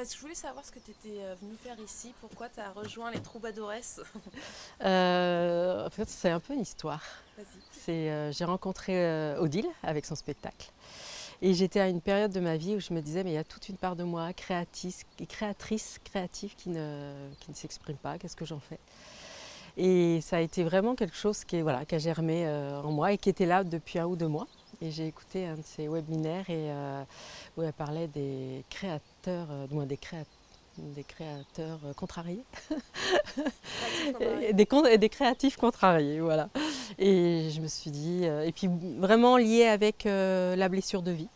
Je voulais savoir ce que tu étais venue faire ici, pourquoi tu as rejoint les Troubadores. En fait, c'est un peu une histoire. Vas-y. J'ai rencontré Odile avec son spectacle. Et j'étais à une période de ma vie où je me disais, mais il y a toute une part de moi, créative, qui ne s'exprime pas. Qu'est-ce que j'en fais? Et ça a été vraiment quelque chose qui a germé en moi et qui était là depuis 1 ou 2 mois. Et j'ai écouté un de ses webinaires où elle parlait des créateurs, des créateurs contrariés. Créatif Et contrarié. des créatifs contrariés, voilà. Et je me suis dit, et puis vraiment lié avec la blessure de vie.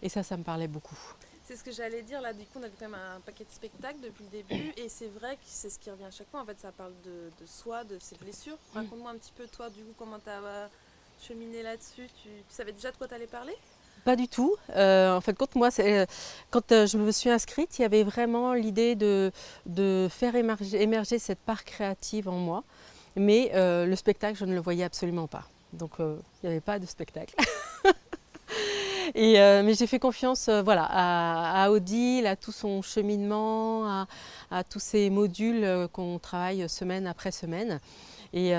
Et ça me parlait beaucoup. C'est ce que j'allais dire là, du coup on a vu quand même un paquet de spectacles depuis le début et c'est vrai que c'est ce qui revient à chaque fois, en fait ça parle de soi, de ses blessures. Raconte-moi un petit peu toi du coup comment tu as cheminé là-dessus, tu savais déjà de quoi tu allais parler? Pas du tout. En fait, quand je me suis inscrite, il y avait vraiment l'idée de faire émerger cette part créative en moi. Mais le spectacle, je ne le voyais absolument pas. Donc, il n'y avait pas de spectacle. Mais j'ai fait confiance voilà, à Odile, à tout son cheminement, à tous ces modules qu'on travaille semaine après semaine. Et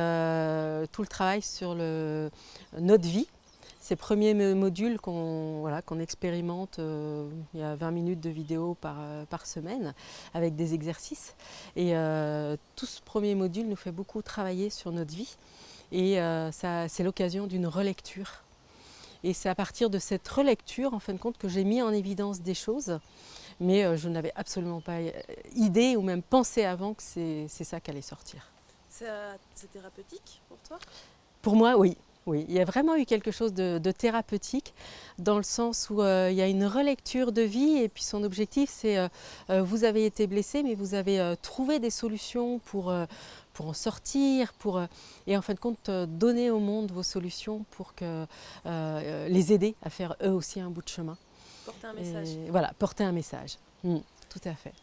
tout le travail sur notre vie. Ces premiers modules qu'on expérimente, il y a 20 minutes de vidéo par semaine avec des exercices. Et tout ce premier module nous fait beaucoup travailler sur notre vie. Et c'est l'occasion d'une relecture. Et c'est à partir de cette relecture, en fin de compte, que j'ai mis en évidence des choses, mais je n'avais absolument pas idée ou même pensé avant que c'est ça qui allait sortir. C'est thérapeutique pour toi? Pour moi, oui. Oui, il y a vraiment eu quelque chose de thérapeutique dans le sens où il y a une relecture de vie et puis son objectif c'est vous avez été blessé mais vous avez trouvé des solutions pour en sortir, et en fin de compte donner au monde vos solutions pour les aider à faire eux aussi un bout de chemin. Porter un message. Et voilà, porter un message. Tout à fait.